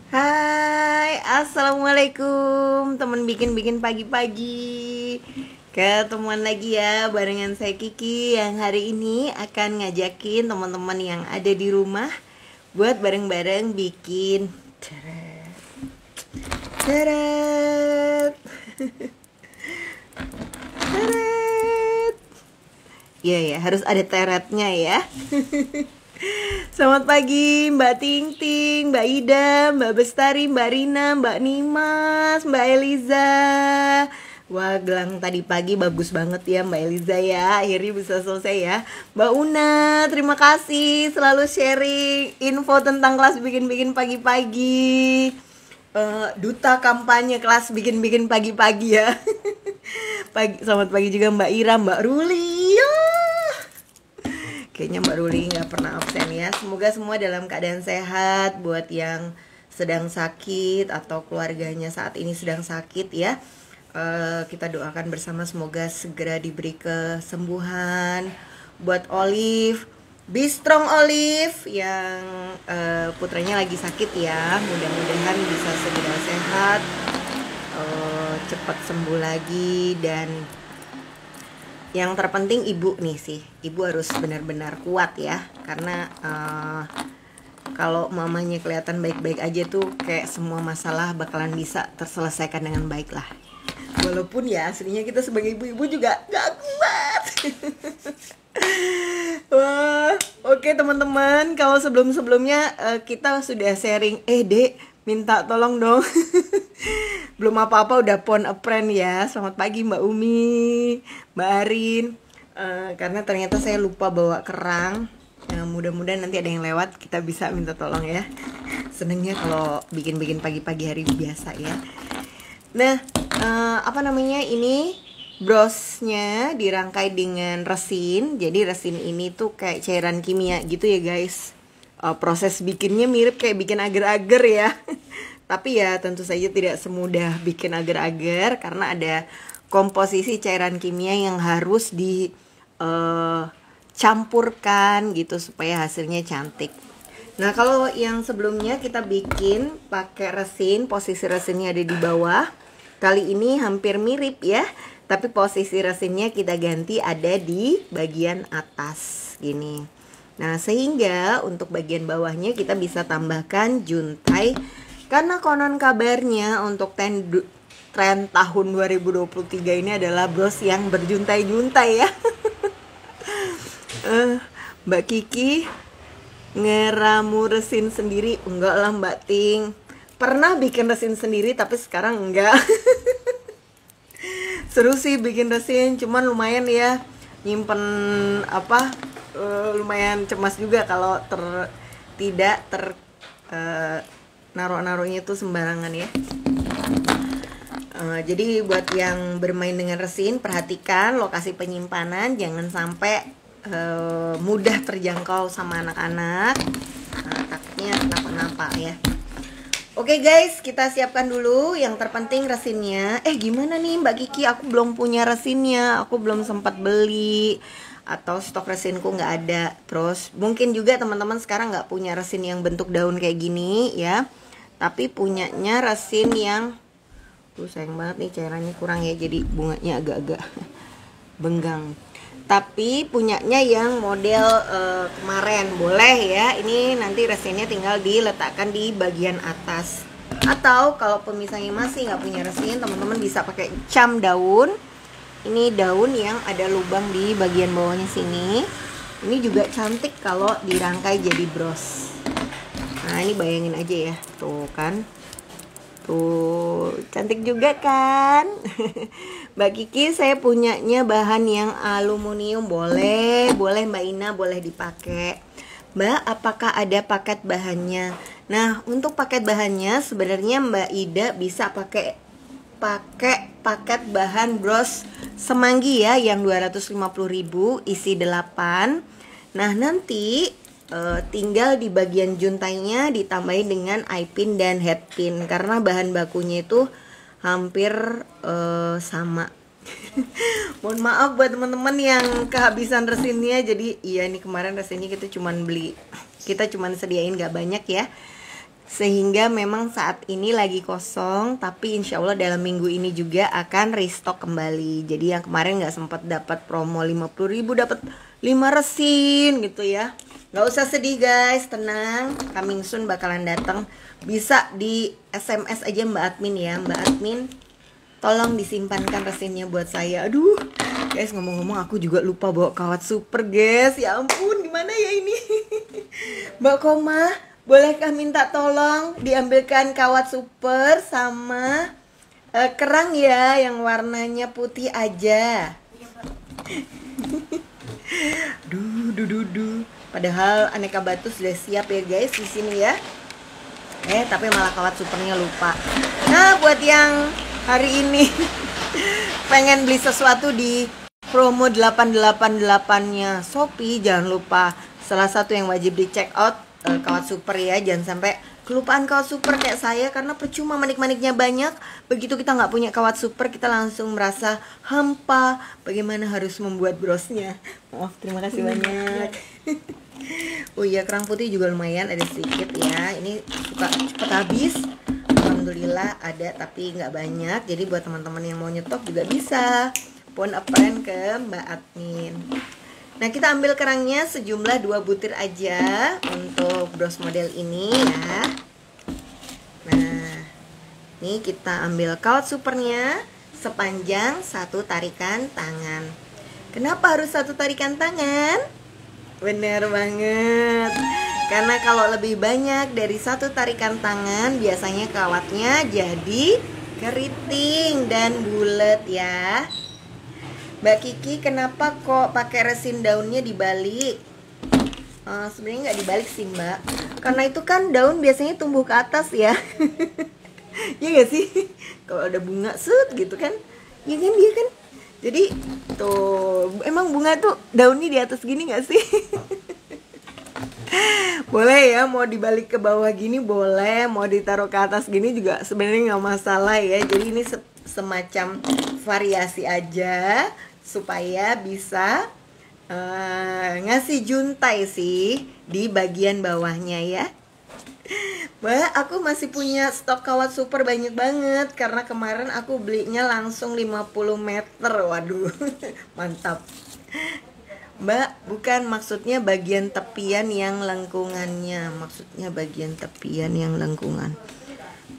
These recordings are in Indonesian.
Hai, assalamualaikum teman bikin-bikin pagi-pagi. Ketemuan lagi ya barengan saya Kiki yang hari ini akan ngajakin teman-teman yang ada di rumah buat bareng-bareng bikin teret, teret, teret. Iya ya, harus ada teretnya ya. Selamat pagi Mbak Ting Ting, Mbak Ida, Mbak Bestari, Mbak Rina, Mbak Nimas, Mbak Eliza. Wah, gelang tadi pagi bagus banget ya Mbak Eliza ya. Akhirnya bisa selesai ya. Mbak Una, terima kasih selalu sharing info tentang kelas bikin-bikin pagi-pagi. Duta kampanye kelas bikin-bikin pagi-pagi ya. Selamat pagi juga Mbak Ira, Mbak Ruli. Ya. Kayaknya Mbak Ruli nggak pernah absen ya. Semoga semua dalam keadaan sehat. Buat yang sedang sakit atau keluarganya saat ini sedang sakit ya, kita doakan bersama semoga segera diberi kesembuhan. Buat Olive, be strong Olive, yang putranya lagi sakit ya, mudah-mudahan bisa segera sehat, cepat sembuh lagi. Dan yang terpenting ibu nih sih, ibu harus benar-benar kuat ya, karena kalau mamanya kelihatan baik-baik aja tuh kayak semua masalah bakalan bisa terselesaikan dengan baik lah. Walaupun ya aslinya kita sebagai ibu-ibu juga gak kuat. Wah, oke teman-teman, kalau sebelum-sebelumnya kita sudah sharing, Dek, minta tolong dong. Belum apa-apa udah pon a friend ya. Selamat pagi Mbak Umi, Mbak Arin. Karena ternyata saya lupa bawa kerang. Mudah-mudahan nanti ada yang lewat, kita bisa minta tolong ya. Senengnya kalau bikin-bikin pagi-pagi hari biasa ya. Nah, ini brosnya dirangkai dengan resin. Jadi resin ini tuh kayak cairan kimia gitu ya guys. Proses bikinnya mirip kayak bikin agar-agar ya. Tapi ya tentu saja tidak semudah bikin agar-agar, karena ada komposisi cairan kimia yang harus dicampurkan gitu supaya hasilnya cantik. Nah, kalau yang sebelumnya kita bikin pakai resin, posisi resinnya ada di bawah. Kali ini hampir mirip ya, tapi posisi resinnya kita ganti ada di bagian atas gini. Nah, sehingga untuk bagian bawahnya kita bisa tambahkan juntai, karena konon kabarnya untuk tren tahun 2023 ini adalah bros yang berjuntai-juntai ya. Mbak Kiki ngeramu resin sendiri? Enggak lah Mbak Ting. Pernah bikin resin sendiri tapi sekarang enggak. Seru sih bikin resin, cuman lumayan ya nyimpen lumayan cemas juga kalau tidak naruh-naruhnya tuh sembarangan ya. Jadi buat yang bermain dengan resin, perhatikan lokasi penyimpanan, jangan sampai mudah terjangkau sama anak-anak. Takutnya kenapa-napa ya. Oke guys, kita siapkan dulu yang terpenting resinnya. Gimana nih Mbak Kiki, aku belum punya resinnya, aku belum sempat beli, atau stok resinku nggak ada. Terus mungkin juga teman-teman sekarang nggak punya resin yang bentuk daun kayak gini ya, tapi punyanya resin yang sayang banget nih cairannya kurang ya, jadi bunganya agak-agak benggang. Tapi punyanya yang model kemarin boleh ya. Ini nanti resinnya tinggal diletakkan di bagian atas. Atau kalau misalnya masih nggak punya resin, teman-teman bisa pakai cam daun. Ini daun yang ada lubang di bagian bawahnya sini. Ini juga cantik kalau dirangkai jadi bros. Nah, ini bayangin aja ya, tuh kan. Tuh, cantik juga kan? Mbak Kiki, saya punyanya bahan yang aluminium. Boleh Mbak Ina, boleh dipakai. Mbak, apakah ada paket bahannya? Nah, untuk paket bahannya sebenarnya Mbak Ida bisa pakai paket bahan bros semanggi ya, yang 250.000 isi 8. Nah, nanti tinggal di bagian juntainya ditambahin dengan eye pin dan head pin, karena bahan bakunya itu hampir sama. Mohon maaf buat teman-teman yang kehabisan resinnya. Jadi iya, ini kemarin resinnya kita cuman sediain gak banyak ya. Sehingga memang saat ini lagi kosong, tapi insya Allah dalam minggu ini juga akan restock kembali. Jadi yang kemarin nggak sempat dapat promo 50.000 dapat 5 resin gitu ya. Nggak usah sedih guys, tenang, coming soon bakalan datang. Bisa di SMS aja Mbak Admin ya. Mbak Admin tolong disimpankan resinnya buat saya. Aduh guys, ngomong-ngomong aku juga lupa bawa kawat super guys. Ya ampun, gimana ya ini. Mbak Koma, bolehkah minta tolong diambilkan kawat super sama kerang ya yang warnanya putih aja. Duh. Padahal aneka batu sudah siap ya guys di sini ya. Tapi malah kawat supernya lupa. Nah, buat yang hari ini pengen beli sesuatu di promo 888-nya Shopee, jangan lupa salah satu yang wajib di check out kawat super ya. Jangan sampai kelupaan kawat super kayak saya, karena percuma manik-maniknya banyak. Begitu kita nggak punya kawat super, kita langsung merasa hampa. Bagaimana harus membuat brosnya. Maaf, terima kasih banyak. Oh iya, kerang putih juga lumayan, ada sedikit ya. Ini suka cepat habis. Alhamdulillah ada, tapi nggak banyak. Jadi buat teman-teman yang mau nyetok juga bisa phone a friend ke Mbak Admin. Nah, kita ambil kerangnya sejumlah 2 butir aja untuk bros model ini ya. Nah, ini kita ambil kawat supernya sepanjang 1 tarikan tangan. Kenapa harus 1 tarikan tangan? Bener banget. Karena kalau lebih banyak dari 1 tarikan tangan, biasanya kawatnya jadi keriting dan bulat ya. Mbak Kiki, kenapa kok pakai resin daunnya dibalik? Sebenarnya nggak dibalik sih Mbak, karena itu kan daun biasanya tumbuh ke atas ya. Ya nggak sih? Kalau ada bunga set gitu kan, ya kan dia kan. Jadi tuh, emang bunga tuh daunnya di atas gini nggak sih? Boleh ya, mau dibalik ke bawah gini boleh, mau ditaruh ke atas gini juga sebenarnya nggak masalah ya. Jadi ini semacam variasi aja supaya bisa ngasih juntai sih di bagian bawahnya ya. Mbak, aku masih punya stok kawat super banyak banget, karena kemarin aku belinya langsung 50 meter. Waduh, mantap. Mbak, bukan maksudnya bagian tepian yang lengkungannya. Maksudnya bagian tepian yang lengkungan.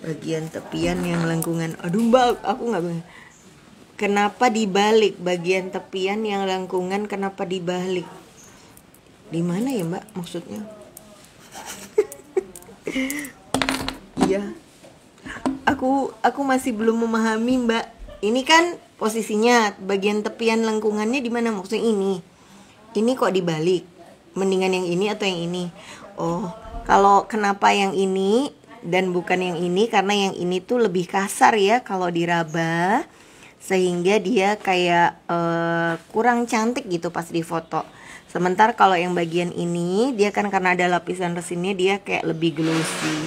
Bagian tepian yang lengkungan. Aduh Mbak, aku nggak. Kenapa dibalik? Bagian tepian yang lengkungan kenapa dibalik? Di mana ya Mbak maksudnya? Iya. Aku masih belum memahami Mbak. Ini kan posisinya bagian tepian lengkungannya di mana, maksudnya ini. Ini kok dibalik? Mendingan yang ini atau yang ini? Oh, kalau kenapa yang ini dan bukan yang ini, karena yang ini tuh lebih kasar ya kalau diraba, sehingga dia kayak kurang cantik gitu pas difoto. Sementara kalau yang bagian ini dia kan karena ada lapisan resinnya, dia kayak lebih glossy.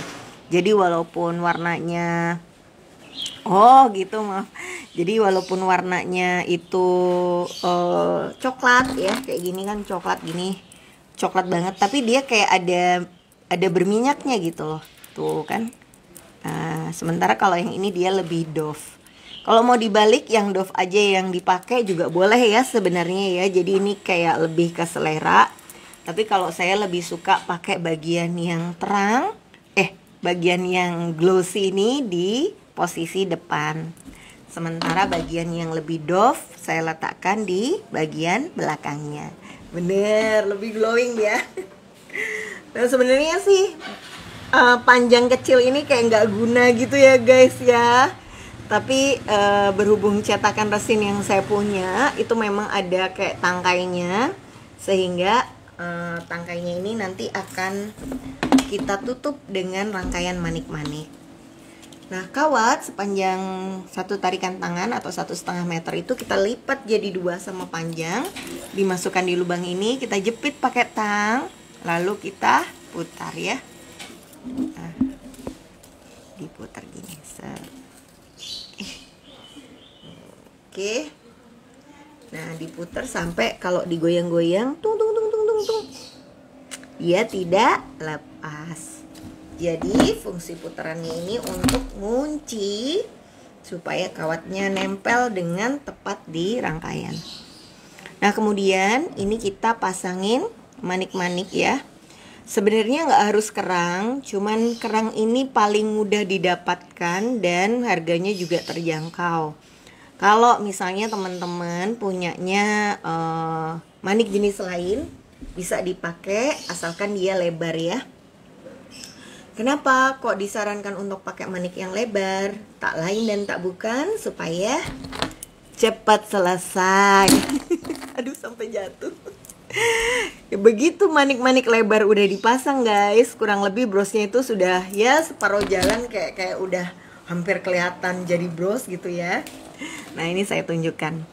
Jadi walaupun warnanya jadi walaupun warnanya itu coklat ya, kayak gini kan coklat gini, coklat banget, tapi dia kayak ada berminyaknya gitu loh, tuh kan. Sementara kalau yang ini dia lebih doff. Kalau mau dibalik, yang doff aja yang dipakai juga boleh ya sebenarnya ya. Jadi ini kayak lebih ke selera. Tapi kalau saya lebih suka pakai bagian yang terang, bagian yang glossy ini di posisi depan. Sementara bagian yang lebih doff saya letakkan di bagian belakangnya. Bener, lebih glowing ya. Dan sebenarnya sih panjang kecil ini kayak nggak guna gitu ya guys ya. Tapi berhubung cetakan resin yang saya punya itu memang ada kayak tangkainya, sehingga tangkainya ini nanti akan kita tutup dengan rangkaian manik-manik. Nah, kawat sepanjang 1 tarikan tangan atau 1,5 meter itu kita lipat jadi 2 sama panjang, dimasukkan di lubang ini, kita jepit pakai tang, lalu kita putar ya. Nah, diputar gini. Oke. Nah, diputar sampai kalau digoyang-goyang tung dia tidak lepas. Jadi fungsi putarannya ini untuk ngunci supaya kawatnya nempel dengan tepat di rangkaian. Nah kemudian ini kita pasangin manik-manik ya. Sebenarnya nggak harus kerang, cuman kerang ini paling mudah didapatkan dan harganya juga terjangkau. Kalau misalnya teman-teman punyanya manik jenis lain, bisa dipakai asalkan dia lebar ya. Kenapa kok disarankan untuk pakai manik yang lebar? Tak lain dan tak bukan supaya cepat selesai. Aduh sampai jatuh. Begitu manik-manik lebar udah dipasang guys, kurang lebih brosnya itu sudah ya separuh jalan, kayak udah hampir kelihatan jadi bros gitu ya. Nah ini saya tunjukkan.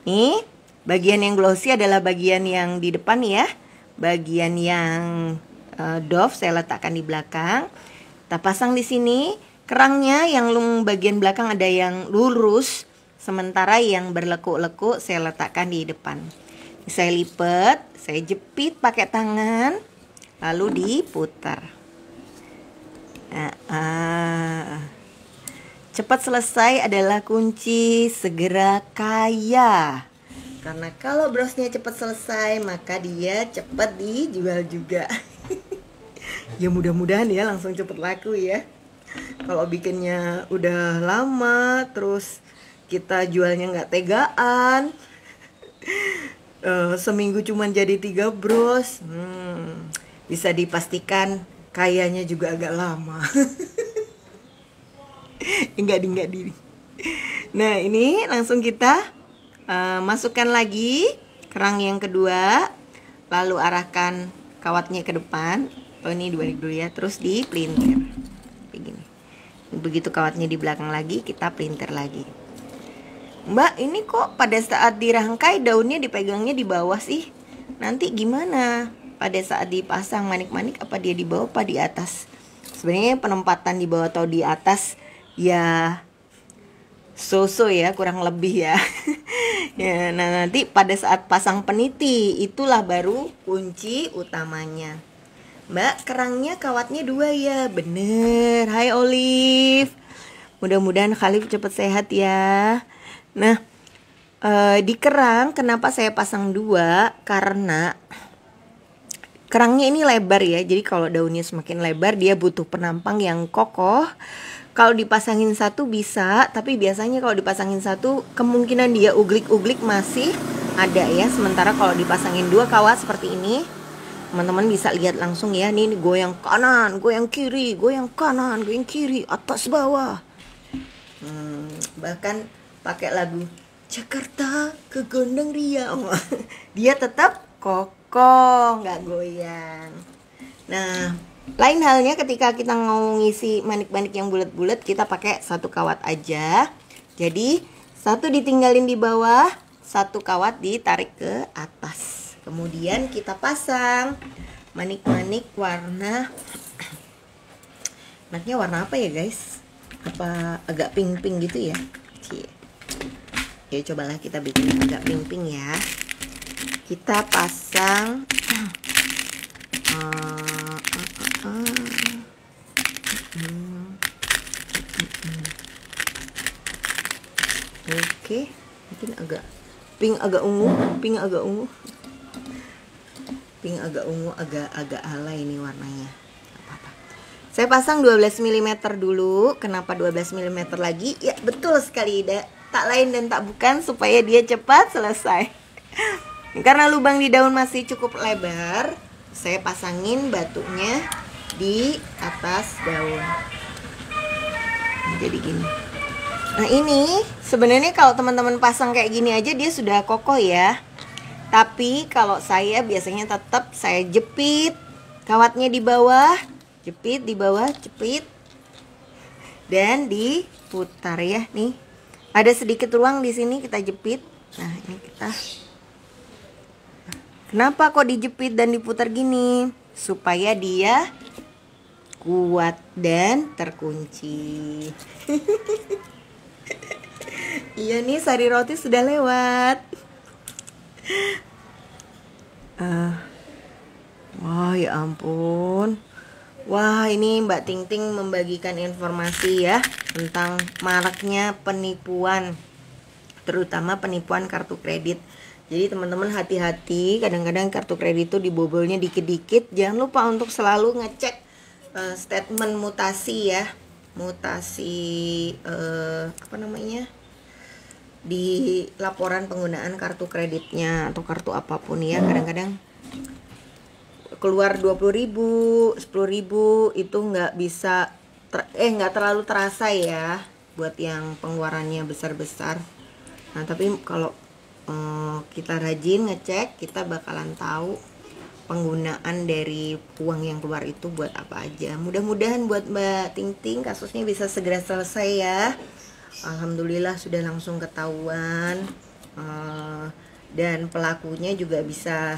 Nih bagian yang glossy adalah bagian yang di depan ya. Bagian yang doff saya letakkan di belakang. Kita pasang di sini. Kerangnya yang bagian belakang ada yang lurus, sementara yang berlekuk-lekuk saya letakkan di depan. Saya lipat, saya jepit pakai tangan, lalu diputar. Cepat selesai adalah kunci segera kaya. Karena kalau brosnya cepat selesai, maka dia cepat dijual juga. Ya mudah-mudahan ya langsung cepat laku ya. Kalau bikinnya udah lama, terus kita jualnya nggak tegaan. Seminggu cuman jadi 3 bros, bisa dipastikan kayanya juga agak lama. enggak di. Nah ini langsung kita masukkan lagi kerang yang kedua, lalu arahkan kawatnya ke depan. Oh ini dibalik dulu ya, terus dipelintir kayak gini. Begitu kawatnya di belakang lagi, kita pelintir lagi. Mbak, ini kok pada saat dirangkai daunnya dipegangnya di bawah sih? Nanti gimana? Pada saat dipasang manik-manik, apa dia di bawah apa di atas? Sebenarnya penempatan di bawah atau di atas ya so-so ya, kurang lebih ya. Ya, nah nanti pada saat pasang peniti itulah baru kunci utamanya. Mbak, kerangnya kawatnya 2 ya? Bener. Hai Olive. Mudah-mudahan Khalif cepat sehat ya. Nah, di kerang kenapa saya pasang 2? Karena kerangnya ini lebar ya. Jadi kalau daunnya semakin lebar, dia butuh penampang yang kokoh. Kalau dipasangin 1 bisa, tapi biasanya kalau dipasangin 1 kemungkinan dia uglik-uglik masih ada ya. Sementara kalau dipasangin 2 kawat seperti ini, teman-teman bisa lihat langsung ya. Nih goyang kanan, goyang kiri, goyang kanan, goyang kiri, atas bawah. Bahkan pakai lagu Jakarta ke Gondang Ria, dia tetap kokoh, nggak goyang. Nah, lain halnya ketika kita mau ngisi manik-manik yang bulat-bulat, kita pakai 1 kawat aja. Jadi 1 ditinggalin di bawah, 1 kawat ditarik ke atas. Kemudian kita pasang manik-manik warna apa ya guys? Apa agak pink-pink gitu ya? Ya cobalah kita bikin agak pink-pink ya. Kita pasang Oke, mungkin agak pink agak ungu, agak alay ini warnanya. Apa-apa. Saya pasang 12 mm dulu. Kenapa 12 mm lagi? Ya betul sekali, tak lain dan tak bukan supaya dia cepat selesai. Karena lubang di daun masih cukup lebar, saya pasangin batunya di atas daun. Jadi gini. Nah ini sebenarnya kalau teman-teman pasang kayak gini aja dia sudah kokoh ya. Tapi kalau saya biasanya tetap saya jepit kawatnya di bawah, jepit di bawah, jepit, dan diputar ya nih. Ada sedikit ruang di sini, kita jepit. Nah ini kita. Kenapa kok dijepit dan diputar gini? Supaya dia kuat dan terkunci. Iya nih, sari roti sudah lewat. Wah ya ampun, Wah, ini Mbak Ting Ting membagikan informasi ya tentang maraknya penipuan, terutama penipuan kartu kredit. Jadi teman-teman hati-hati, kadang-kadang kartu kredit itu dibobolnya dikit-dikit. Jangan lupa untuk selalu ngecek statement mutasi ya, mutasi apa namanya, di laporan penggunaan kartu kreditnya atau kartu apapun ya. Kadang-kadang keluar 20.000, 10.000 itu nggak bisa nggak terlalu terasa ya buat yang pengeluarannya besar-besar. Nah tapi kalau kita rajin ngecek, kita bakalan tahu penggunaan dari uang yang keluar itu buat apa aja. Mudah-mudahan buat Mbak Ting Ting kasusnya bisa segera selesai ya. Alhamdulillah sudah langsung ketahuan, dan pelakunya juga bisa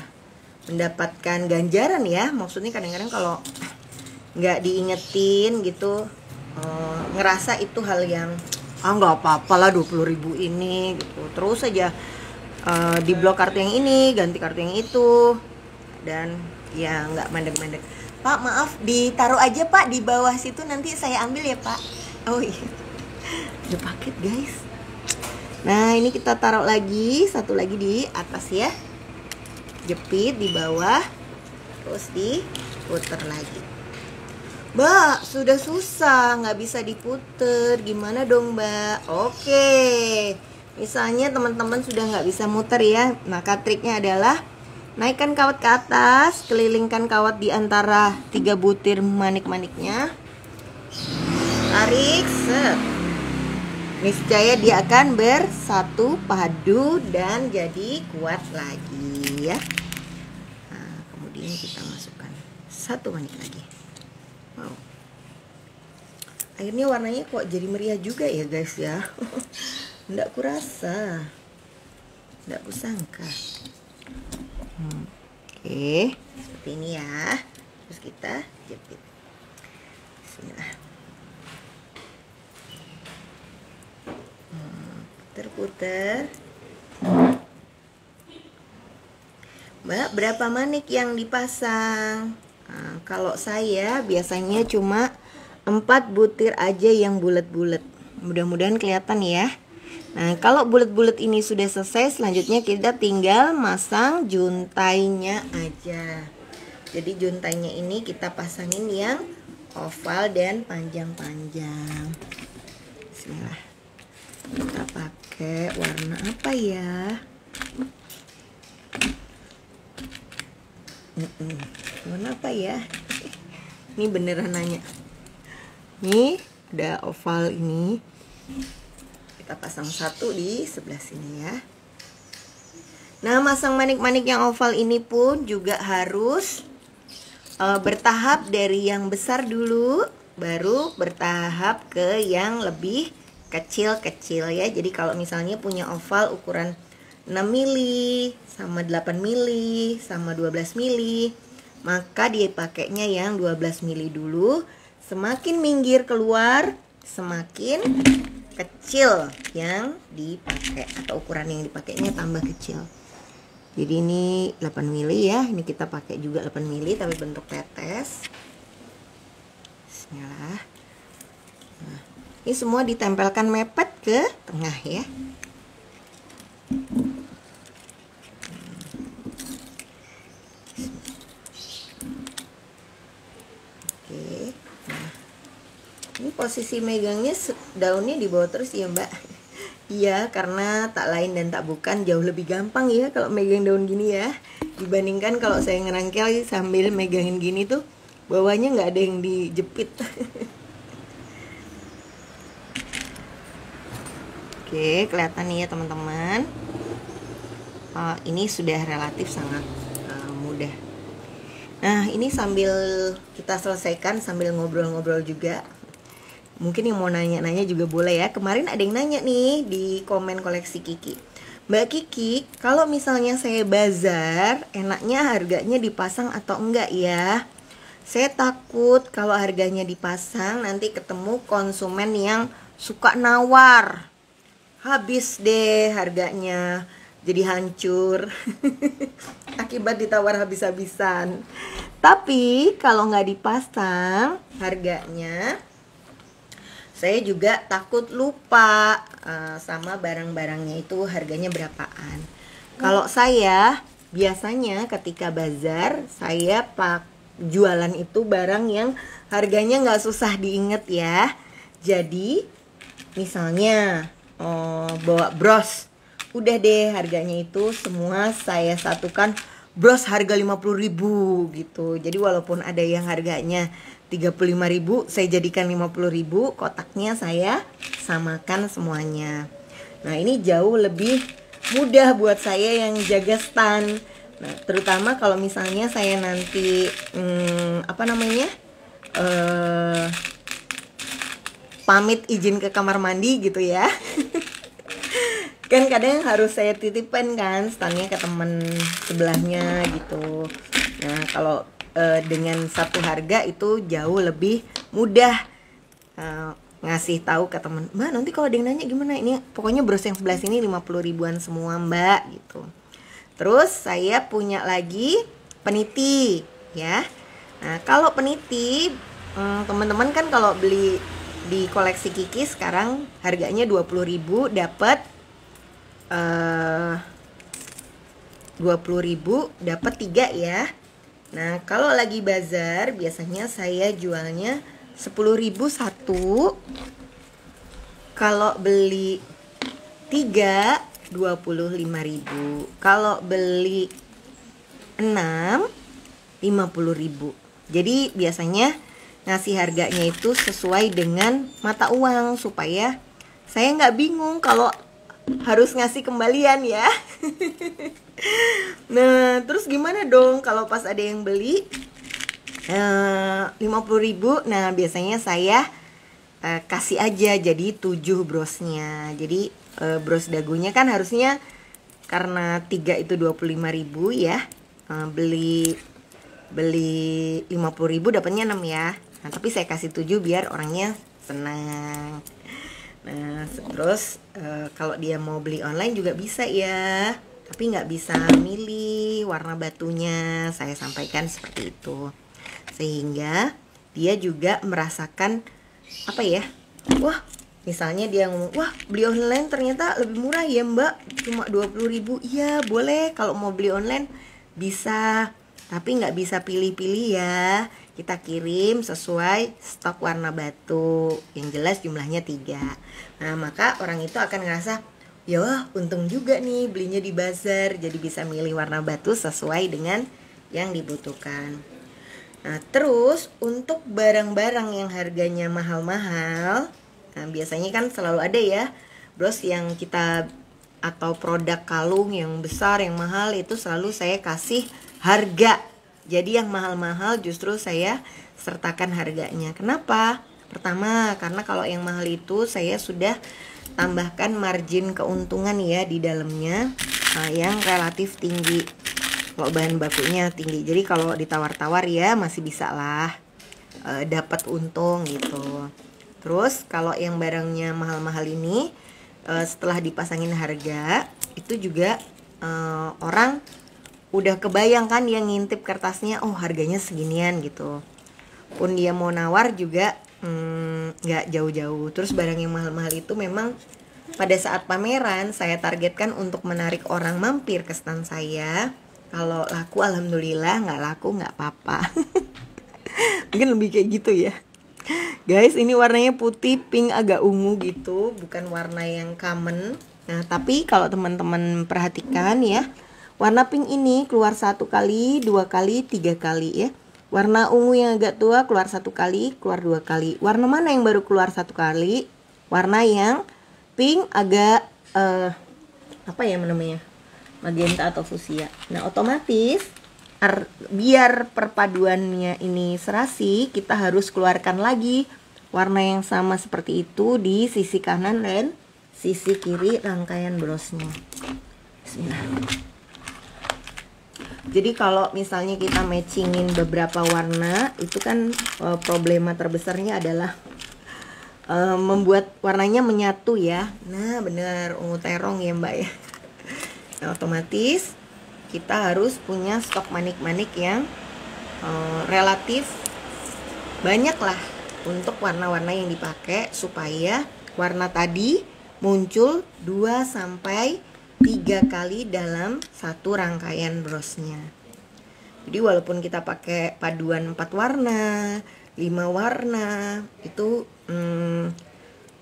mendapatkan ganjaran ya. Maksudnya kadang-kadang kalau nggak diingetin gitu, ngerasa itu hal yang nggak apa-apa lah 20.000 ini gitu. Terus aja diblok kartu yang ini, ganti kartu yang itu, dan ya nggak mandek-mandek. Pak maaf, ditaruh aja Pak di bawah situ, nanti saya ambil ya Pak. Oh iya, ada paket guys. Nah ini kita taruh lagi, satu lagi di atas ya, jepit di bawah, terus diputer lagi. Mbak, sudah susah, nggak bisa diputer, gimana dong Mbak? Oke, misalnya teman-teman sudah nggak bisa muter ya, maka triknya adalah naikkan kawat ke atas, kelilingkan kawat di antara 3 butir manik-maniknya, tarik, set. Niscaya dia akan bersatu padu dan jadi kuat lagi ya. Nah, kemudian kita masukkan 1 manik lagi. Wow, akhirnya warnanya kok jadi meriah juga ya guys ya. Nggak kurasa, nggak kusangka. Oke, seperti ini ya. Terus kita jepit. Bismillah. Puter-puter. Mbak, berapa manik yang dipasang? Nah, kalau saya biasanya cuma 4 butir aja yang bulat-bulat. Mudah-mudahan kelihatan ya. Nah, kalau bulat-bulat ini sudah selesai, selanjutnya kita tinggal masang juntainya aja. Jadi juntainya ini kita pasangin yang oval dan panjang-panjang. Bismillah. Kita pakai warna apa ya? Warna apa ya? Ini beneran nanya. Nih, ada oval ini. Kita pasang 1 di sebelah sini ya. Nah, masang manik-manik yang oval ini pun juga harus bertahap, dari yang besar dulu, baru bertahap ke yang lebih kecil-kecil ya. Jadi kalau misalnya punya oval ukuran 6 mili sama 8 mili sama 12 mili, maka dia pakainya yang 12 mili dulu. Semakin minggir keluar, semakin kecil yang dipakai, atau ukuran yang dipakainya tambah kecil. Jadi ini 8 mili ya. Ini kita pakai juga 8 mili tapi bentuk tetes. Bismillah. Nah, ini semua ditempelkan mepet ke tengah ya. Oke. Nah, ini posisi megangnya daunnya di bawah terus ya Mbak. Iya, karena tak lain dan tak bukan jauh lebih gampang ya kalau megang daun gini ya, dibandingkan kalau saya ngerangkel sambil megangin gini tuh bawahnya nggak ada yang dijepit. Oke, kelihatan nih ya teman-teman. Ini sudah relatif sangat mudah. Nah, ini sambil kita selesaikan sambil ngobrol-ngobrol juga. Mungkin yang mau nanya-nanya juga boleh ya. Kemarin ada yang nanya nih di komen koleksi Kiki. Mbak Kiki, kalau misalnya saya bazar, enaknya harganya dipasang atau enggak ya? Saya takut kalau harganya dipasang nanti ketemu konsumen yang suka nawar. Habis deh harganya. jadi hancur akibat ditawar habis-habisan. Tapi kalau nggak dipasang harganya, saya juga takut lupa sama barang-barangnya itu harganya berapaan. Kalau saya biasanya ketika bazar, saya jualan itu barang yang harganya nggak susah diinget ya. Jadi misalnya bawa bros, udah deh harganya itu semua saya satukan, bros harga 50.000 gitu. Jadi walaupun ada yang harganya 35.000, saya jadikan 50.000, kotaknya saya samakan semuanya. Nah, ini jauh lebih mudah buat saya yang jaga stand. Nah, terutama kalau misalnya saya nanti pamit izin ke kamar mandi gitu ya. Kan kadang harus saya titipkan kan standnya ke temen sebelahnya gitu. Nah, kalau dengan satu harga itu jauh lebih mudah ngasih tahu ke temen, Mbak nanti kalau ada yang nanya gimana, ini pokoknya bros yang sebelah sini 50 ribuan semua Mbak gitu. Terus saya punya lagi peniti ya. Nah, kalau peniti teman-teman kan kalau beli di koleksi Kiki sekarang harganya 20.000 dapat 20.000 dapat 3 ya. Nah, kalau lagi bazar biasanya saya jualnya 10.000 satu. Kalau beli 3 25.000. Kalau beli 6 50.000. Jadi biasanya ngasih harganya itu sesuai dengan mata uang supaya saya nggak bingung kalau harus ngasih kembalian ya. Nah, terus gimana dong kalau pas ada yang beli 50.000? Nah, biasanya saya kasih aja jadi 7 brosnya. Jadi bros dagunya kan harusnya karena 3 itu 25.000 ya. Beli 50.000 dapatnya 6 ya. Nah, tapi saya kasih 7 biar orangnya senang. Nah, terus kalau dia mau beli online juga bisa ya, tapi nggak bisa milih warna batunya. Saya sampaikan seperti itu, sehingga dia juga merasakan apa ya? Wah, misalnya dia ngomong, wah beli online ternyata lebih murah ya Mbak, cuma 20.000. Iya boleh, kalau mau beli online bisa, tapi nggak bisa pilih-pilih ya. Kita kirim sesuai stok warna batu, yang jelas jumlahnya 3. Nah, maka orang itu akan ngerasa, ya wah, untung juga nih belinya di bazar, jadi bisa milih warna batu sesuai dengan yang dibutuhkan. Nah, terus untuk barang-barang yang harganya mahal-mahal, nah biasanya kan selalu ada ya bros yang kita atau produk kalung yang besar, yang mahal itu selalu saya kasih harga. Jadi yang mahal-mahal justru saya sertakan harganya. Kenapa? Pertama, karena kalau yang mahal itu saya sudah tambahkan margin keuntungan ya di dalamnya yang relatif tinggi. Kalau bahan bakunya tinggi. Jadi kalau ditawar-tawar ya masih bisa lah dapat untung gitu. Terus kalau yang barangnya mahal-mahal ini setelah dipasangin harga itu juga orang udah kebayang kan dia ngintip kertasnya, oh harganya seginian gitu. Pun dia mau nawar juga nggak jauh-jauh. Terus barang yang mahal-mahal itu memang pada saat pameran saya targetkan untuk menarik orang mampir ke stand saya. Kalau laku alhamdulillah, nggak laku nggak apa-apa. Mungkin lebih kayak gitu ya. Guys, ini warnanya putih pink agak ungu gitu, bukan warna yang common. Nah, tapi kalau teman-teman perhatikan ya, warna pink ini keluar 1 kali, 2 kali, 3 kali ya. Warna ungu yang agak tua keluar 1 kali, keluar 2 kali. Warna mana yang baru keluar 1 kali? Warna yang pink agak apa ya namanya? Magenta atau fuchsia. Nah, otomatis biar perpaduannya ini serasi, kita harus keluarkan lagi warna yang sama seperti itu di sisi kanan dan sisi kiri rangkaian brosnya. Bismillah. Jadi kalau misalnya kita matchingin beberapa warna, itu kan problema terbesarnya adalah membuat warnanya menyatu ya. Nah bener, ungu terong ya Mbak ya. Nah, otomatis kita harus punya stok manik-manik yang relatif banyak lah untuk warna-warna yang dipakai, supaya warna tadi muncul 2-3 kali dalam satu rangkaian brosnya. Jadi walaupun kita pakai paduan 4 warna, 5 warna, itu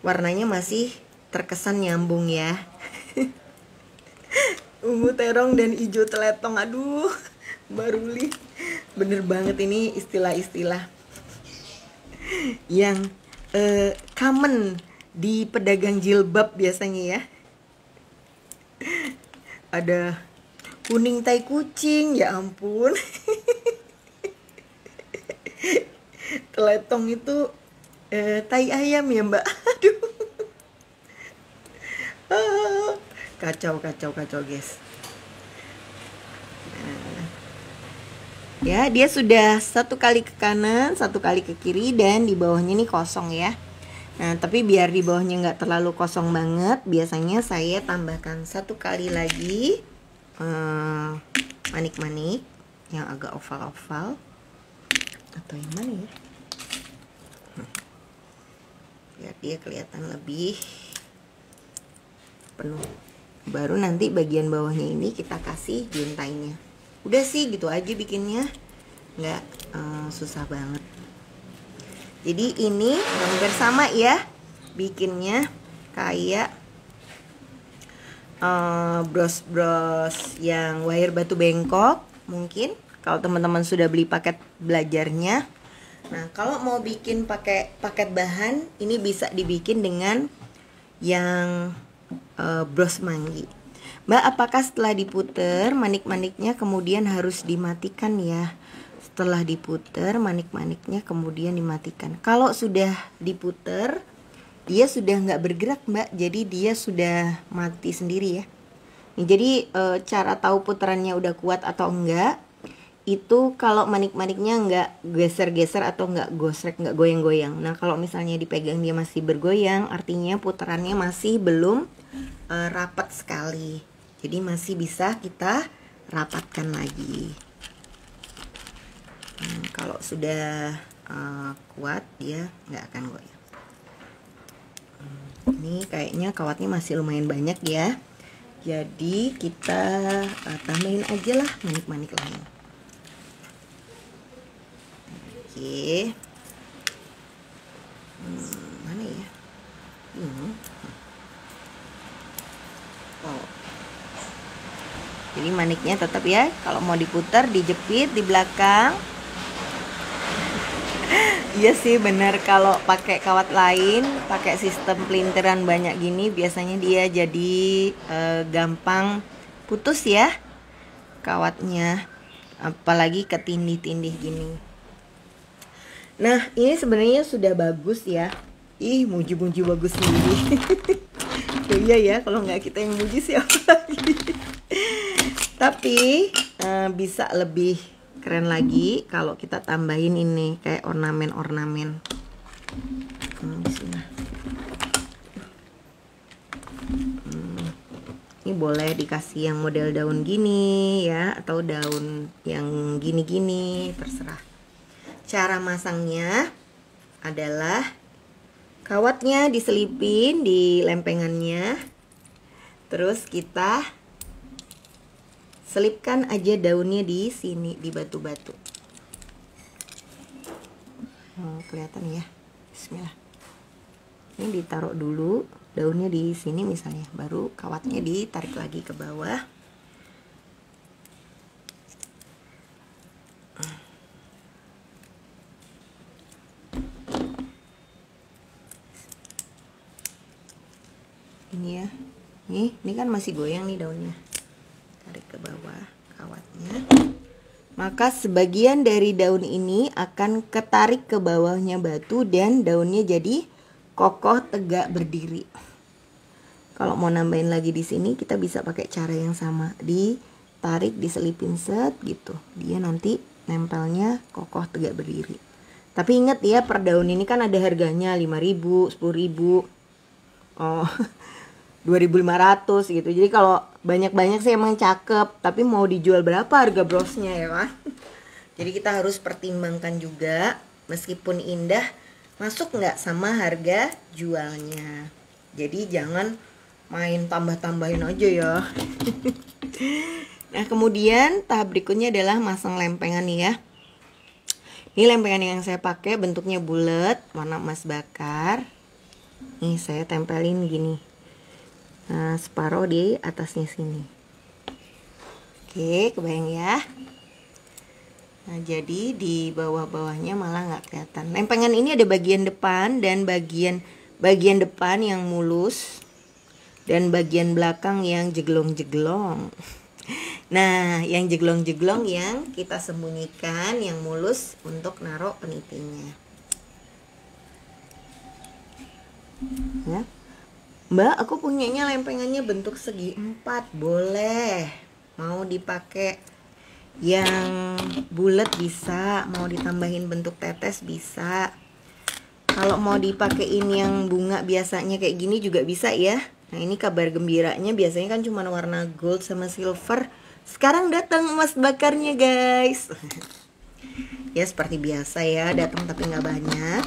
warnanya masih terkesan nyambung ya. Ungu terong dan hijau teletong, aduh Mbak Ruli, bener banget ini istilah-istilah yang common di pedagang jilbab biasanya ya. Ada kuning tai kucing, ya ampun. Teletong itu tai ayam ya Mbak. Aduh. Kacau guys. Nah, ya, dia sudah 1 kali ke kanan, 1 kali ke kiri, dan di bawahnya ini kosong ya. Nah, tapi biar di bawahnya nggak terlalu kosong banget, biasanya saya tambahkan 1 kali lagi manik-manik yang agak oval-oval, atau yang mana ya, biar dia kelihatan lebih penuh. Baru nanti bagian bawahnya ini kita kasih bintainya. Udah sih gitu aja bikinnya, nggak susah banget. Jadi ini hampir sama ya bikinnya, kayak bros-bros yang wire batu bengkok. Mungkin kalau teman-teman sudah beli paket belajarnya. Nah, kalau mau bikin pakai paket bahan, ini bisa dibikin dengan yang bros manggi. Mbak, apakah setelah diputer manik-maniknya kemudian harus dimatikan ya? Setelah diputer manik-maniknya kemudian dimatikan. Kalau sudah diputer, dia sudah nggak bergerak Mbak, jadi dia sudah mati sendiri ya. Jadi cara tahu putarannya udah kuat atau enggak, itu kalau manik-maniknya nggak geser-geser atau nggak gosrek, nggak goyang-goyang. Nah, kalau misalnya dipegang dia masih bergoyang, artinya putarannya masih belum rapat sekali. Jadi masih bisa kita rapatkan lagi. Kalau sudah kuat, dia nggak akan goyang. Ini kayaknya kawatnya masih lumayan banyak ya. Jadi kita tambahin aja lah manik-manik lain. Oke. Mana ya? Oh. Jadi maniknya tetap ya, kalau mau diputar dijepit di belakang. Iya sih benar, kalau pakai kawat lain, pakai sistem pelintiran banyak gini, biasanya dia jadi gampang putus ya kawatnya, apalagi ketindih-tindih gini. Nah, ini sebenarnya sudah bagus ya. Ih, muji-muji bagus sendiri. Ya iya ya, kalau nggak kita yang muji siapa lagi. Tapi bisa lebih keren lagi kalau kita tambahin ini kayak ornamen-ornamen. Ini boleh dikasih yang model daun gini ya, atau daun yang gini-gini, terserah. Cara masangnya adalah kawatnya diselipin di lempengannya, terus kita selipkan aja daunnya di sini, di batu-batu. Kelihatan ya. Bismillah. Ini ditaruh dulu daunnya di sini misalnya, baru kawatnya ditarik lagi ke bawah. Ini ya. Ini kan masih goyang nih daunnya. Tarik ke bawah kawatnya. Maka sebagian dari daun ini akan ketarik ke bawahnya batu dan daunnya jadi kokoh tegak berdiri. Kalau mau nambahin lagi di sini, kita bisa pakai cara yang sama, ditarik, diselipin set gitu. Dia nanti nempelnya kokoh tegak berdiri. Tapi ingat ya, per daun ini kan ada harganya 5.000, 10.000, 2.500 gitu. Jadi kalau banyak-banyak sih emang cakep, tapi mau dijual berapa harga brosnya ya kan? Jadi kita harus pertimbangkan juga, meskipun indah, masuk nggak sama harga jualnya. Jadi jangan main tambah-tambahin aja ya. Nah kemudian tahap berikutnya adalah masang lempengan nih ya. Ini lempengan yang saya pakai bentuknya bulat, warna emas bakar. Nih saya tempelin gini. Nah, separuh di atasnya sini. Oke, kebayang ya. Nah, jadi di bawah-bawahnya malah nggak kelihatan. Lempengan ini ada bagian depan dan bagian depan yang mulus dan bagian belakang yang jeglong-jeglong. Nah, yang jeglong-jeglong yang kita sembunyikan, yang mulus untuk naruh penitinya. Ya. Mbak, aku punyanya lempengannya bentuk segi 4, boleh. Mau dipakai yang bulat bisa, mau ditambahin bentuk tetes bisa. Kalau mau dipakein yang bunga biasanya kayak gini juga bisa ya. Nah, ini kabar gembiranya, biasanya kan cuma warna gold sama silver. Sekarang datang emas bakarnya, guys. Ya seperti biasa ya, datang tapi nggak banyak.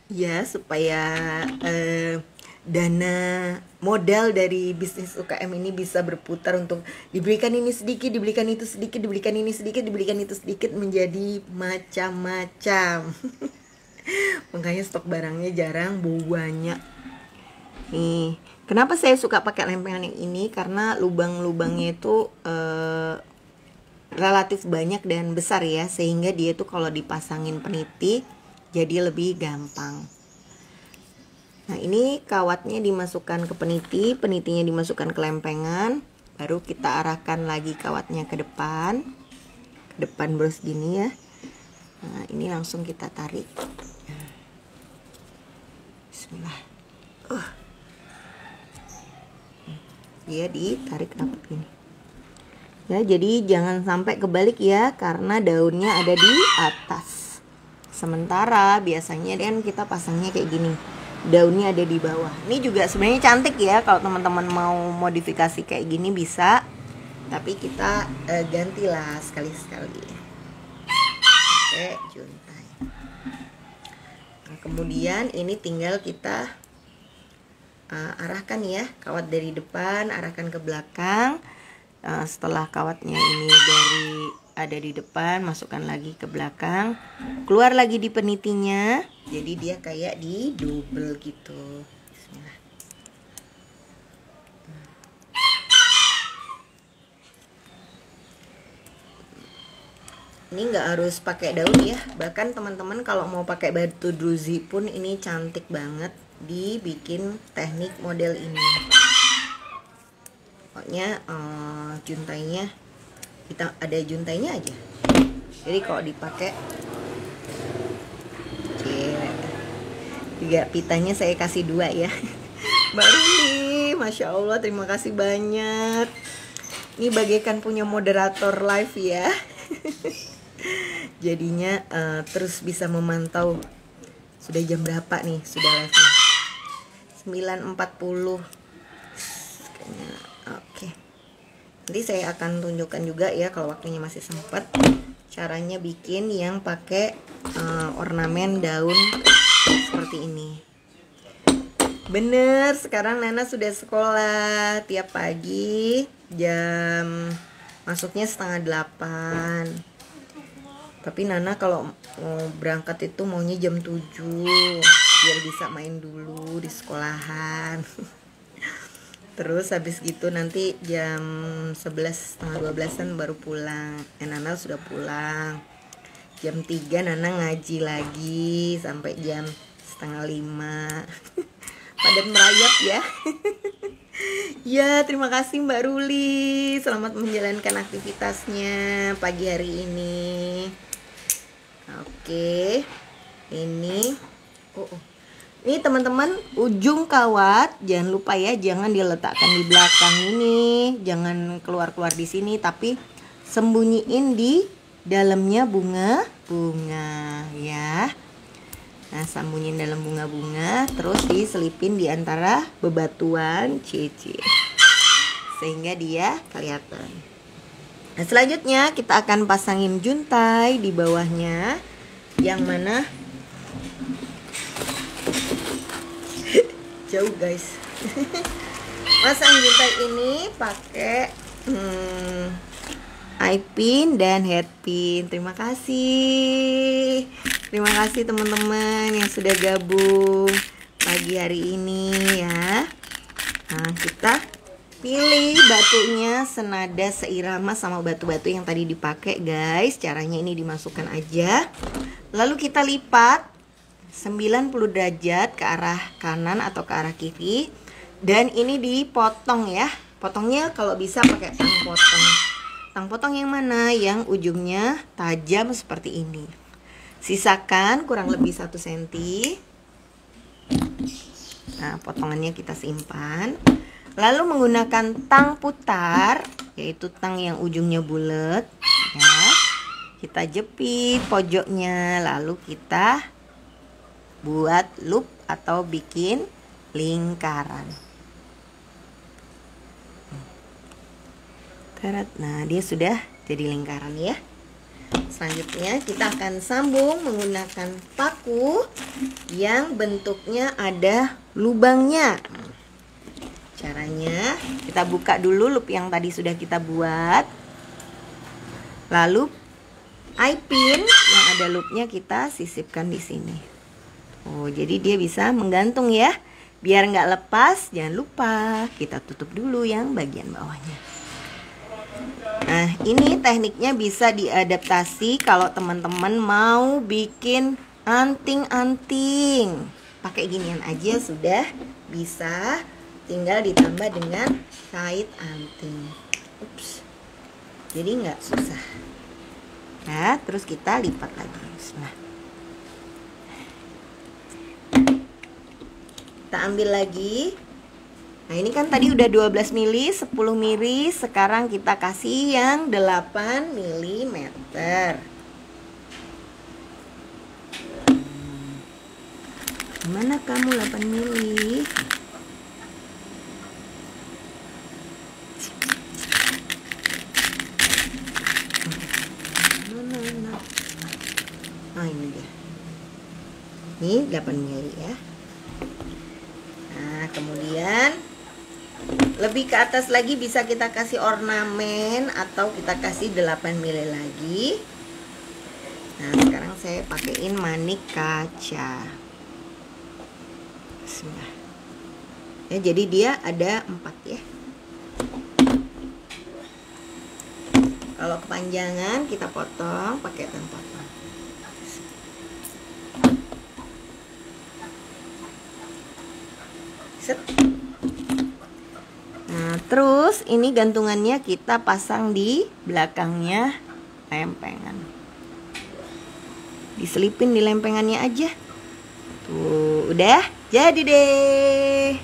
Ya supaya dana modal dari bisnis UKM ini bisa berputar untuk diberikan ini sedikit, diberikan itu sedikit, diberikan ini sedikit, diberikan itu sedikit, menjadi macam-macam. Makanya stok barangnya jarang, banyak. Nih, kenapa saya suka pakai lempengan yang ini? Karena lubang-lubangnya itu relatif banyak dan besar ya, sehingga dia tuh kalau dipasangin peniti jadi lebih gampang. Nah, ini kawatnya dimasukkan ke peniti, penitinya dimasukkan ke lempengan, baru kita arahkan lagi kawatnya ke depan bros gini ya. Nah, ini langsung kita tarik. Bismillah. Dia ditarik rapat gini. Ya, jadi jangan sampai kebalik ya, karena daunnya ada di atas. Sementara biasanya kan kita pasangnya kayak gini, daunnya ada di bawah. Ini juga sebenarnya cantik ya, kalau teman-teman mau modifikasi kayak gini bisa. Tapi kita gantilah sekali-sekali. Oke, juntai. Nah, kemudian ini tinggal kita arahkan ya, kawat dari depan arahkan ke belakang. Setelah kawatnya ini ada di depan, masukkan lagi ke belakang, keluar lagi di penitinya, jadi dia kayak di double gitu. Bismillah. Ini nggak harus pakai daun ya, bahkan teman-teman kalau mau pakai batu druzy pun ini cantik banget dibikin teknik model ini. Pokoknya juntainya kita ada juntainya aja. Jadi kalau dipakai, juga pitanya saya kasih 2 ya. Baru nih, masya Allah, terima kasih banyak. Ini bagaikan punya moderator live ya. Jadinya terus bisa memantau sudah jam berapa nih, sudah live 9.40 kayaknya. Oke. Nanti saya akan tunjukkan juga ya kalau waktunya masih sempat, caranya bikin yang pakai ornamen daun seperti ini. Bener, sekarang Nana sudah sekolah tiap pagi, jam masuknya 7:30. Tapi Nana kalau mau berangkat itu maunya jam 7 biar bisa main dulu di sekolahan. Terus habis gitu nanti jam 11, setengah 12-an baru pulang. Nana sudah pulang. Jam 3 Nana ngaji lagi sampai jam 4:30. Padat merayap ya. Ya, terima kasih Mbak Ruli. Selamat menjalankan aktivitasnya pagi hari ini. Oke. Ini ini teman-teman, ujung kawat jangan lupa ya, jangan diletakkan di belakang ini, jangan keluar-keluar di sini, tapi sembunyiin di dalamnya bunga ya. Nah, sambungin dalam bunga-bunga, terus diselipin di antara bebatuan cici sehingga dia kelihatan. Nah, selanjutnya kita akan pasangin juntai di bawahnya, yang mana jauh guys. Pasang juntai ini pakai eye pin dan head pin. Terima kasih teman-teman yang sudah gabung pagi hari ini ya. Nah, kita pilih batunya senada seirama sama batu-batu yang tadi dipakai guys. Caranya ini dimasukkan aja, lalu kita lipat 90 derajat ke arah kanan atau ke arah kiri, dan ini dipotong ya. Potongnya kalau bisa pakai tang potong. Tang potong yang mana? Yang ujungnya tajam seperti ini. Sisakan kurang lebih 1 cm. Nah, potongannya kita simpan. Lalu menggunakan tang putar, yaitu tang yang ujungnya bulat ya. Kita jepit pojoknya, lalu kita buat loop atau bikin lingkaran. Nah, dia sudah jadi lingkaran ya. Selanjutnya kita akan sambung menggunakan paku yang bentuknya ada lubangnya. Caranya kita buka dulu loop yang tadi sudah kita buat, lalu eye pin yang ada loopnya kita sisipkan di sini. Oh, jadi dia bisa menggantung ya. Biar nggak lepas, jangan lupa kita tutup dulu yang bagian bawahnya. Nah, ini tekniknya bisa diadaptasi kalau teman-teman mau bikin anting-anting. Pakai ginian aja sudah bisa, tinggal ditambah dengan kait anting. Ups. Jadi nggak susah. Nah, terus kita lipat lagi. Nah, kita ambil lagi. Nah, ini kan tadi udah 12 mili, 10 mili, sekarang kita kasih yang 8 mm. Mana kamu 8 mili? Nah, ini dia. Ini 8 mili ya. Nah, kemudian lebih ke atas lagi bisa kita kasih ornamen atau kita kasih 8 mili lagi. Nah, sekarang saya pakaiin manik kaca. Bismillah. Ya, jadi dia ada 4 ya. Kalau kepanjangan kita potong pakai tang potong. Set. Nah, terus ini gantungannya kita pasang di belakangnya lempengan. Diselipin di lempengannya aja. Tuh, udah jadi deh.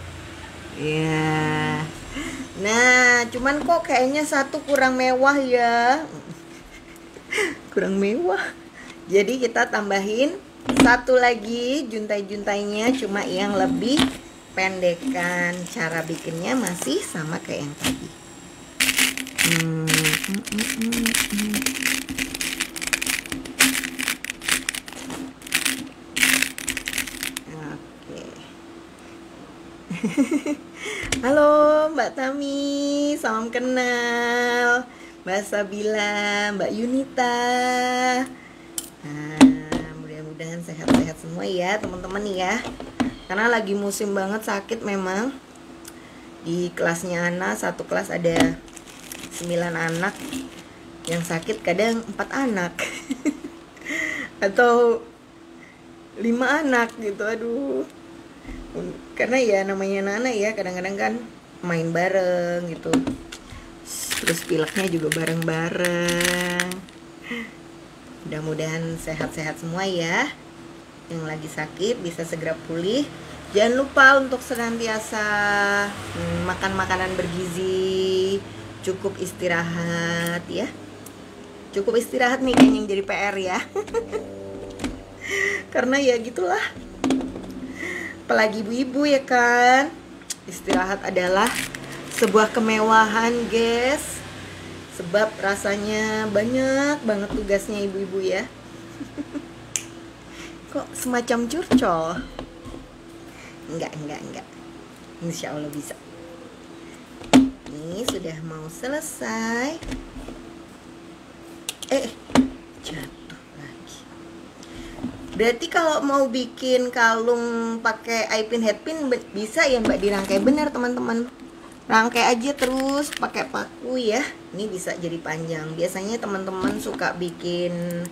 Ya. Nah, cuman kok kayaknya satu kurang mewah ya. Kurang mewah. Jadi kita tambahin satu lagi juntai-juntainya, cuma yang lebih pendekan. Cara bikinnya masih sama kayak yang tadi. Oke. Halo Mbak Tami, salam kenal. Mbak Sabila, Mbak Yunita. Nah, mudah-mudahan sehat-sehat semua ya teman-teman ya. Karena lagi musim banget sakit memang. Di kelasnya Ana, satu kelas ada 9 anak. Yang sakit kadang 4 anak. Atau 5 anak gitu, aduh. Karena ya namanya anak-anak ya, kadang-kadang kan main bareng gitu. Terus pileknya juga bareng-bareng. Mudah-mudahan sehat-sehat semua ya. Yang lagi sakit bisa segera pulih. Jangan lupa untuk senantiasa makan makanan bergizi, cukup istirahat ya. Cukup istirahat nih kayaknya yang jadi PR ya. Karena ya gitulah, Apalagi ibu-ibu ya kan. Istirahat adalah sebuah kemewahan, guys. Sebab rasanya banyak banget tugasnya ibu-ibu ya. Kok semacam curcol? Enggak. Insya Allah bisa. Ini sudah mau selesai. Jatuh lagi. Berarti kalau mau bikin kalung pakai eye pin head pin bisa ya Mbak dirangkai benar teman-teman. Rangkai aja terus pakai paku ya. Ini bisa jadi panjang. Biasanya teman-teman suka bikin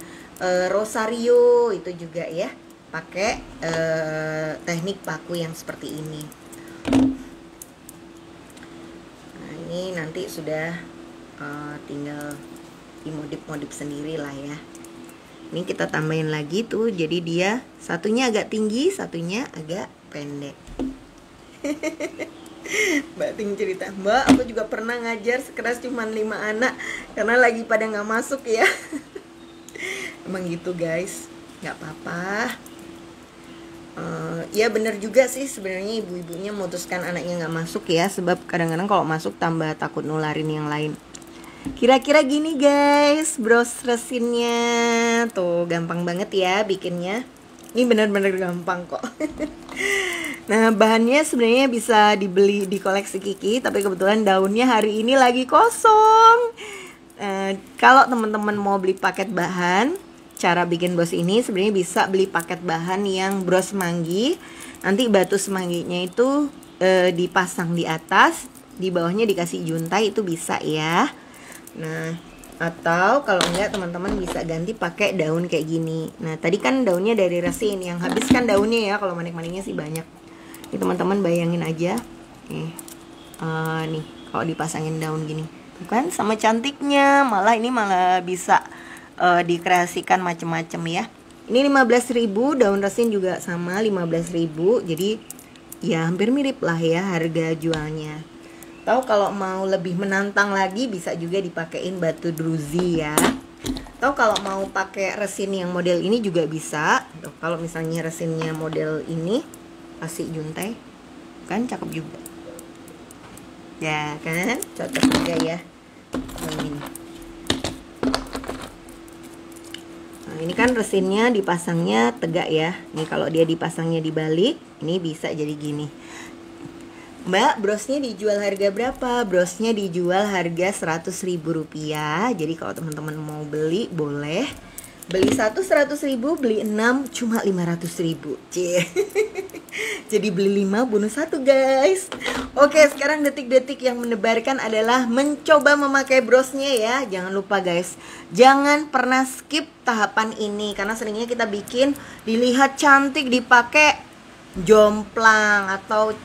rosario itu juga ya. Pakai teknik paku yang seperti ini. Nah, ini nanti sudah tinggal dimodif-modif sendiri lah ya. Ini kita tambahin lagi tuh, jadi dia satunya agak tinggi, satunya agak pendek. Mbak Ting cerita, Mbak aku juga pernah ngajar sekeras cuma 5 anak karena lagi pada nggak masuk ya. Emang gitu guys, nggak apa-apa. Ya bener juga sih sebenarnya ibu-ibunya memutuskan anaknya nggak masuk ya, sebab kadang-kadang kalau masuk tambah takut nularin yang lain. Kira-kira gini guys, bros resinnya tuh gampang banget ya bikinnya. Ini bener-bener gampang kok. Nah bahannya sebenarnya bisa dibeli di koleksi Kiki, tapi kebetulan daunnya hari ini lagi kosong. Kalau teman-teman mau beli paket bahan, cara bikin bros ini sebenarnya bisa beli paket bahan yang bros semanggi. Nanti batu semangginya itu dipasang di atas, di bawahnya dikasih juntai, itu bisa ya. Nah, atau kalau enggak teman-teman bisa ganti pakai daun kayak gini. Nah, tadi kan daunnya dari resin, yang habis kan daunnya ya, kalau manik-maniknya sih banyak. Ini teman-teman bayangin aja. Nih, kalau dipasangin daun gini. Tuh kan sama cantiknya, malah ini malah bisa dikreasikan macem-macem ya. Ini 15.000, daun resin juga sama 15.000. Jadi ya hampir mirip lah ya harga jualnya. Tahu kalau mau lebih menantang lagi bisa juga dipakein batu druzy ya. Tahu kalau mau pakai resin yang model ini juga bisa. Tuh, kalau misalnya resinnya model ini kasih juntai, kan cakep juga. Ya kan, cocok juga ya. Nah, ini kan resinnya dipasangnya tegak ya. Nih kalau dia dipasangnya dibalik, ini bisa jadi gini. Mbak, brosnya dijual harga berapa? Brosnya dijual harga Rp100.000. Jadi kalau teman-teman mau beli, boleh. Beli 100.000, beli 6 cuma 500.000. Jadi beli 5 bonus 1 guys. Oke, sekarang detik-detik yang menebarkan adalah mencoba memakai brosnya ya. Jangan lupa guys, jangan pernah skip tahapan ini, karena seringnya kita bikin dilihat cantik dipakai jomplang atau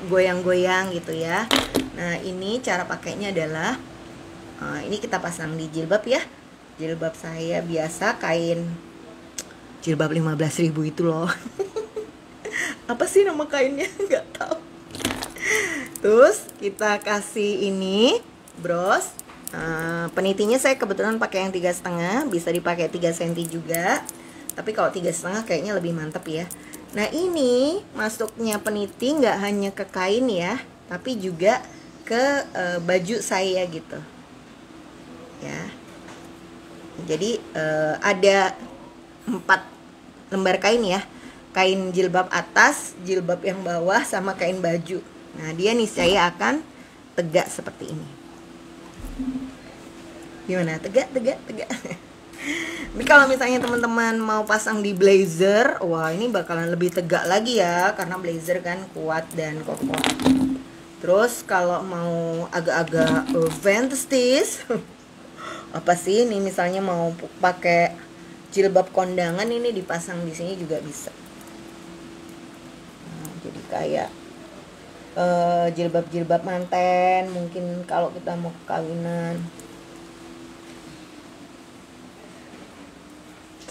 goyang-goyang gitu ya. Nah ini cara pakainya adalah ini kita pasang di jilbab ya. Jilbab saya biasa kain jilbab 15.000 itu loh. Apa sih nama kainnya? Nggak tahu. Terus kita kasih ini bros. Penitinya saya kebetulan pakai yang 3,5, bisa dipakai 3 cm juga. Tapi kalau 3,5 kayaknya lebih mantap ya. Nah ini masuknya peniti nggak hanya ke kain ya, tapi juga ke baju saya gitu ya. Jadi ada 4 lembar kain ya, kain jilbab atas, jilbab yang bawah, sama kain baju. Nah dia nih saya akan tegak seperti ini. Gimana? Tegak. Tapi kalau misalnya teman-teman mau pasang di blazer, wah ini bakalan lebih tegak lagi ya, karena blazer kan kuat dan kokoh. Terus kalau mau agak-agak fantastis, apa sih ini misalnya mau pakai jilbab kondangan, ini dipasang di sini juga bisa. Nah, jadi kayak jilbab-jilbab manten mungkin kalau kita mau kawinan.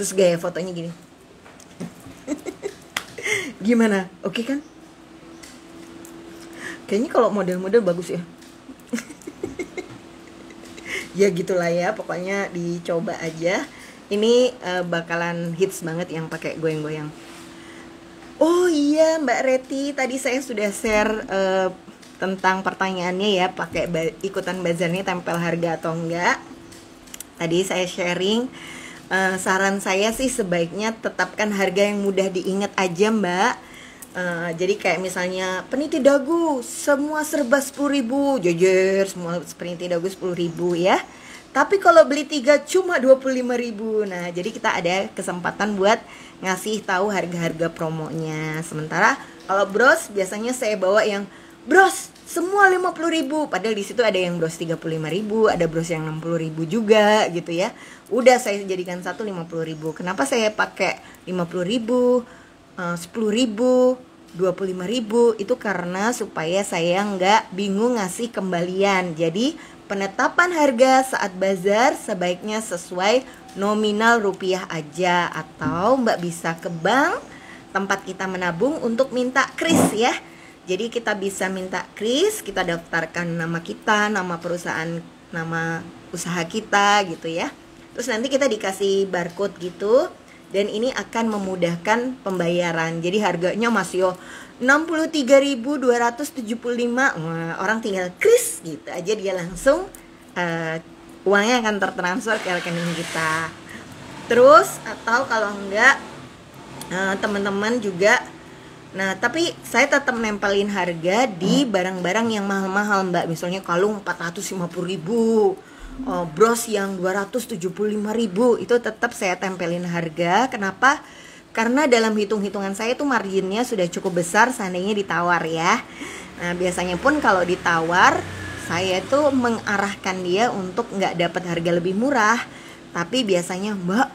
Terus gaya fotonya gini. Gimana? Oke kan? Kayaknya kalau model-model bagus ya. Ya gitulah ya, pokoknya dicoba aja. Ini bakalan hits banget yang pakai goyang-goyang. Oh iya Mbak Reti, tadi saya sudah share tentang pertanyaannya ya, pakai ikutan bazarnya tempel harga atau enggak. Tadi saya sharing, saran saya sih sebaiknya tetapkan harga yang mudah diingat aja Mbak. Jadi kayak misalnya peniti dagu semua serba 10.000, jejer semua peniti dagu 10.000 ya. Tapi kalau beli 3 cuma 25.000. Nah, jadi kita ada kesempatan buat ngasih tahu harga-harga promonya. Sementara kalau bros biasanya saya bawa yang bros semua 50.000, padahal di situ ada yang bros 35.000, ada bros yang 60.000 juga gitu ya. Udah saya jadikan satu 50.000. Kenapa saya pakai 50.000, 10.000, 25.000? Itu karena supaya saya nggak bingung ngasih kembalian. Jadi penetapan harga saat bazar sebaiknya sesuai nominal rupiah aja, atau Mbak bisa ke bank tempat kita menabung untuk minta kris ya. Jadi kita bisa minta kris, kita daftarkan nama kita, nama perusahaan, nama usaha kita gitu ya. Terus nanti kita dikasih barcode gitu, dan ini akan memudahkan pembayaran. Jadi harganya masih 63.275. Wah, orang tinggal kris gitu aja, dia langsung uangnya akan tertransfer ke rekening kita. Terus atau kalau enggak teman-teman juga, nah tapi saya tetap nempelin harga di barang-barang yang mahal-mahal Mbak. Misalnya kalung 450.000, bros yang 275.000, itu tetap saya tempelin harga. Kenapa? Karena dalam hitung-hitungan saya tuh marginnya sudah cukup besar seandainya ditawar ya. Nah biasanya pun kalau ditawar, saya tuh mengarahkan dia untuk nggak dapat harga lebih murah, tapi biasanya Mbak,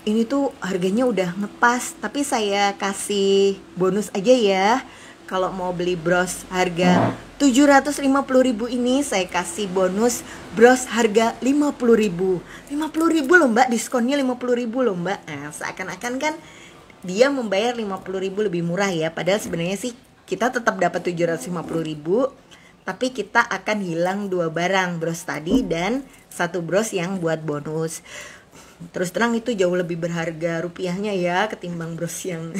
ini tuh harganya udah ngepas, tapi saya kasih bonus aja ya. Kalau mau beli bros harga 750.000 ini, saya kasih bonus bros harga 50.000. 50.000 loh Mbak, diskonnya 50.000 loh Mbak. Nah, seakan-akan kan dia membayar 50.000 lebih murah ya. Padahal sebenarnya sih kita tetap dapat 750.000, tapi kita akan hilang 2 barang, bros tadi dan 1 bros yang buat bonus. Terus terang itu jauh lebih berharga rupiahnya ya ketimbang bros yang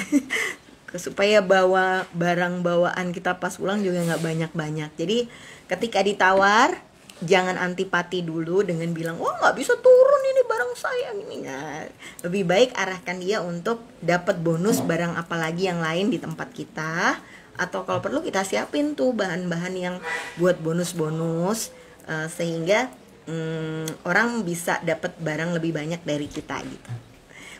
supaya bawa barang bawaan kita pas pulang juga nggak banyak-banyak. Jadi ketika ditawar jangan antipati dulu dengan bilang wah nggak bisa turun ini barang saya ini. Nah, lebih baik arahkan dia untuk dapat bonus barang apalagi yang lain di tempat kita, atau kalau perlu kita siapin tuh bahan-bahan yang buat bonus-bonus sehingga orang bisa dapat barang lebih banyak dari kita gitu.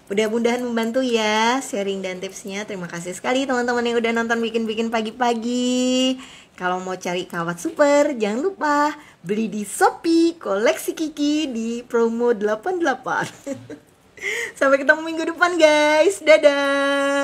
Mudah-mudahan membantu ya sharing dan tipsnya. Terima kasih sekali teman-teman yang udah nonton Bikin-Bikin Pagi-Pagi. Kalau mau cari kawat super, jangan lupa beli di Shopee koleksi Kiki di promo 88. Sampai ketemu minggu depan guys. Dadah.